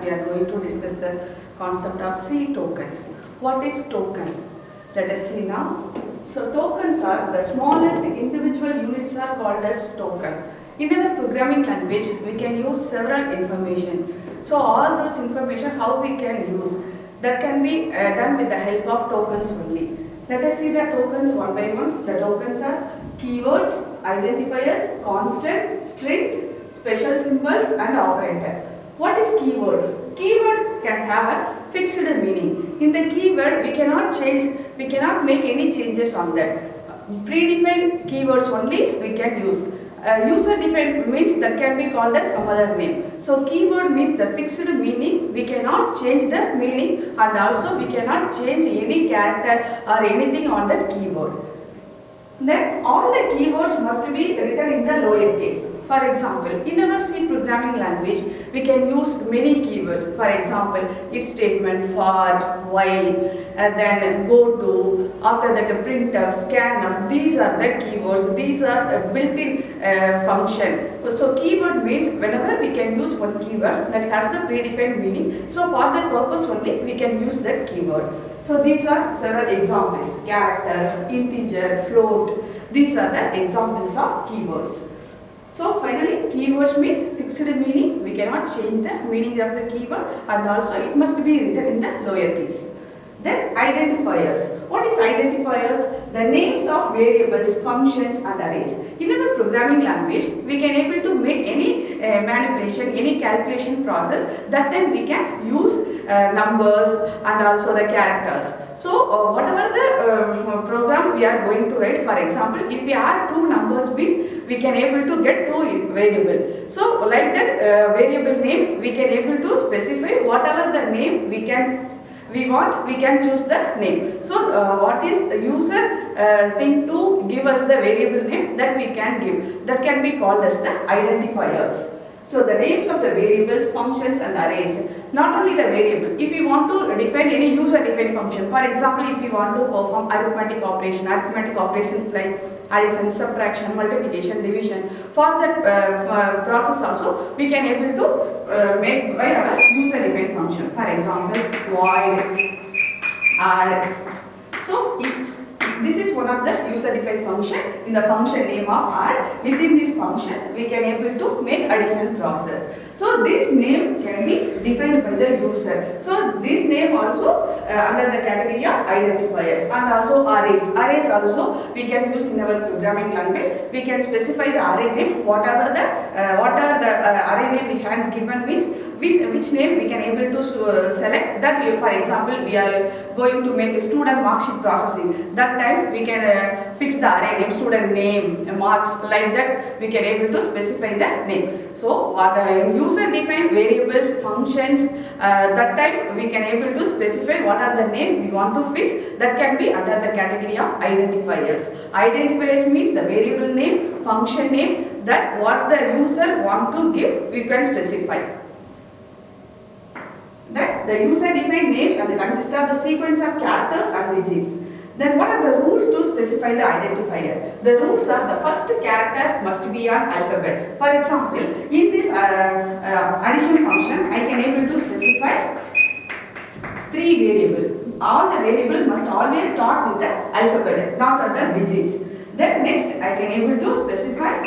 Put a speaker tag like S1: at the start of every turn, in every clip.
S1: we are going to discuss the concept of C tokens. What is token? Let us see now. So tokens are the smallest individual units are called as token. In our programming language, we can use several information. So all those information how we can use, that can be done with the help of tokens only. Let us see the tokens one by one. The tokens are keywords, identifiers, constant, strings, special symbols and operator. What is keyword? Keyword can have a fixed meaning. In the keyword we cannot change, we cannot make any changes on that. Predefined keywords only we can use. User defined means that can be called as some other name. So keyword means the fixed meaning, we cannot change the meaning and also we cannot change any character or anything on that keyword. Then all the keywords must be written in the lowercase. For example, in our C programming language, we can use many keywords. For example, if statement, for, while, then go to, after that printf, scanf. These are the keywords. These are a built-in function. So keyword means whenever we can use one keyword that has the predefined meaning. So for that purpose only we can use that keyword. So these are several examples: character, integer, float. These are the examples of keywords. So finally, keywords means fixed meaning. We cannot change the meaning of the keyword and also it must be written in the lowercase. Then identifiers. What is identifiers? The names of variables, functions and arrays. In our programming language, we can able to make any manipulation, any calculation process. That time we can use numbers and also the characters. So whatever the program we are going to write, for example, if we add two numbers means we can able to get two variable. So like that variable name we can able to specify whatever the name we want, we can choose the name. So what is the user thing to give us the variable name that we can give, that can be called as the identifiers. So the names of the variables, functions and arrays. Not only the variable, if you want to define any user defined function, for example, if you want to perform arithmetic operations like addition, subtraction, multiplication, division, for that process also we can able to make by our user defined function. For example, void, add. So this is one of the user defined function. In the function name of add, within this function we can able to make addition process. So this name can be defined by the user. So this name also under the category of identifiers, and also arrays. Arrays also we can use in our programming language. We can specify the array name, whatever the array name we have given means with which name we can able to select that. For example, we are going to make a student mark sheet processing. That time we can fix the array name, student name, marks, like that we can able to specify the name. So what user defined variables, functions, that time we can able to specify what are the name we want to fix. That can be under the category of identifiers. Identifiers means the variable name, function name, that what the user want to give we can specify. That the user defined names and consist of the sequence of characters and digits. Then what are the rules to specify the identifier? The rules are the first character must be an alphabet. For example, in this addition function, I can able to specify 3 variables. All the variables must always start with the alphabet, not at the digits. Then next, I can able to specify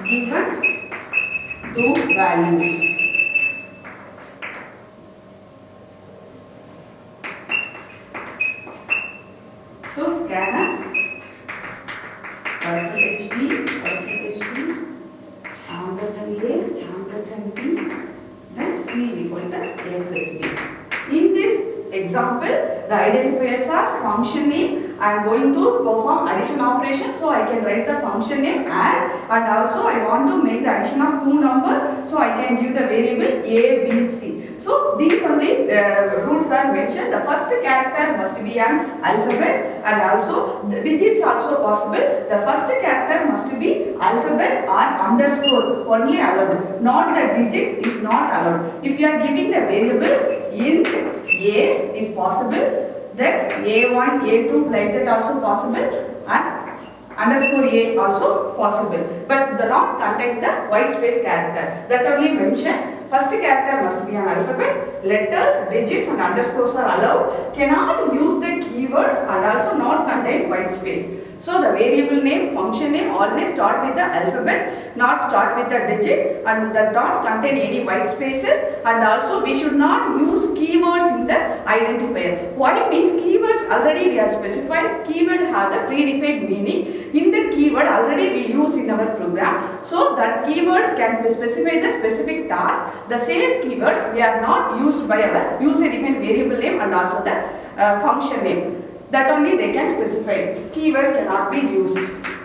S1: given 2 values. So scanf %d, ampersand a, ampersand b, then c equal to a plus b. In this example, the identifiers are function name. I am going to perform addition operation, so I can write the function name add, and also I want to make the addition of 2 numbers, so I can give the variable a, b, c. So these are the rules are mentioned. The first character must be an alphabet, and also the digits also possible. The first character must be alphabet or underscore only allowed. Not the digit is not allowed. If you are giving the variable int a is possible. Then A1, A2 like that also possible, and underscore A also possible. But the not contain the white space character. That only mention. First character must be an alphabet. Letters, digits and underscores are allowed. Cannot use the keyword and also not contain white space. So the variable name, function name always start with the alphabet, not start with the digit, and that not contain any white spaces, and also we should not use keywords in the identifier. Why means keywords already we are specified, keyword have the predefined meaning. In the keyword already we use in our program, so that keyword can specify the specific task. The same keyword we are not used by our user defined variable name and also the function name. That only they can specify. Keywords cannot be used.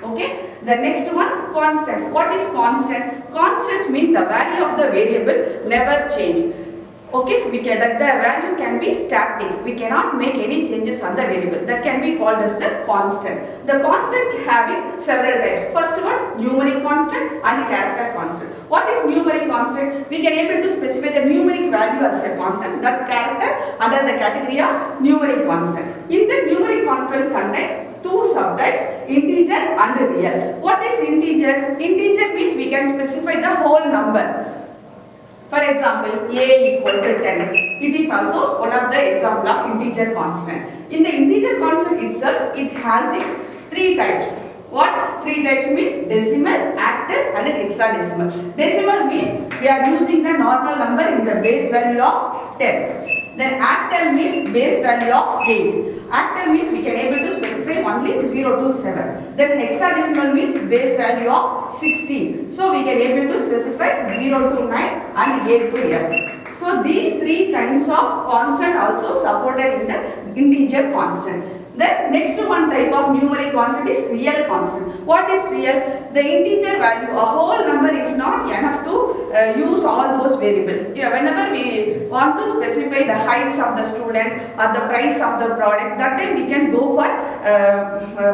S1: Okay. The next one, constant. What is constant? Constants mean the value of the variable never change. Okay, that the value can be static. We cannot make any changes on the variable. That can be called as the constant. The constant having several types. First one, numeric constant and character constant. What is numeric constant? We can able to specify the numeric value as a constant. That character under the category of numeric constant. In the numeric constant contain two subtypes, integer and real. What is integer? Integer means we can specify the whole number. For example, a equal to 10. It is also one of the example of integer constant. In the integer constant itself, it has three types. What? Three types means decimal, octal and hexadecimal. Decimal means we are using the normal number in the base value of 10. Then octal means base value of 8. Octal means we can able to specify only 0 to 7. Then hexadecimal means base value of 16. So we can able to specify 0 to 9 and 8 to 11. So these three kinds of constant also supported in the integer constant. Then next one type of numeric constant is real constant. What is real? The integer value, a whole number is not enough to use all those variables. Yeah, whenever we want to specify the heights of the student or the price of the product, that time we can go for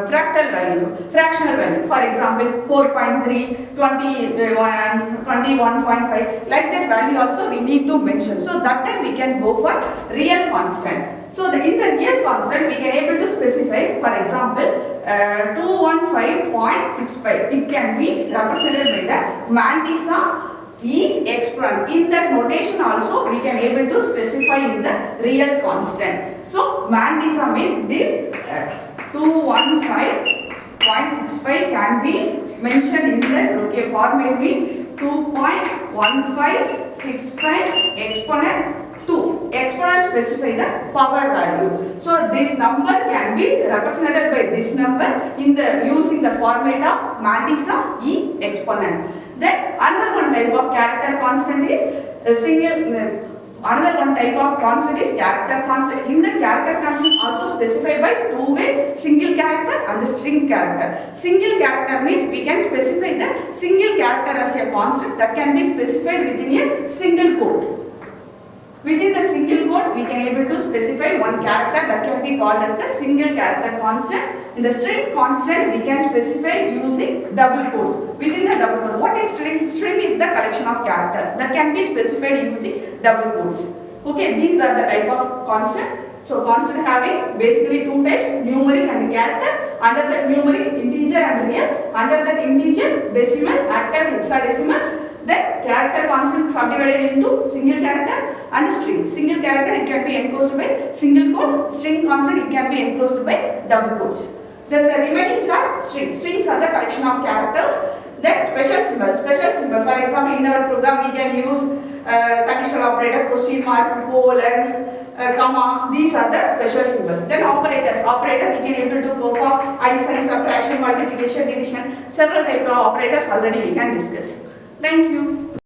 S1: fractal value, fractional value. For example, 4.3, 21, 21.5, like that value also we need to mention. So that time we can go for real constant. So in the real constant we can able to specify, for example, 215.65. It can be represented by the mantissa E exponent. In that notation also we can able to specify in the real constant. So mantissa means this 215.65 can be mentioned in the format means 2.1565 exponent 2. Exponent specify the power value. So this number can be represented by this number in the using the format of mantissa E exponent. Then another one type of character constant is a single. Another one type of constant is character constant. In the character constant also specified by two-way single character and string character. Single character means we can specify the single character as a constant that can be specified within a single quote. Within the single quote, we can able to specify one character that can be called as the single character constant. In the string constant, we can specify using double quotes. Within the double quote, what is string? String is the collection of character that can be specified using double quotes. Okay, these are the type of constant. So constant having basically two types, numeric and character. Under that numeric, integer and real. Under that integer, decimal, octal, hexadecimal. Then character constant subdivided into single character and string. Single character it can be enclosed by single quote. String constant it can be enclosed by double quotes. Then the remaining are strings. Strings are the collection of characters. Then special symbols. Special symbol. For example, in our program we can use conditional operator, question mark, colon, comma. These are the special symbols. Then operators. Operator we can able to perform addition, subtraction, multiplication, division. Several type of operators already we can discuss. Thank you.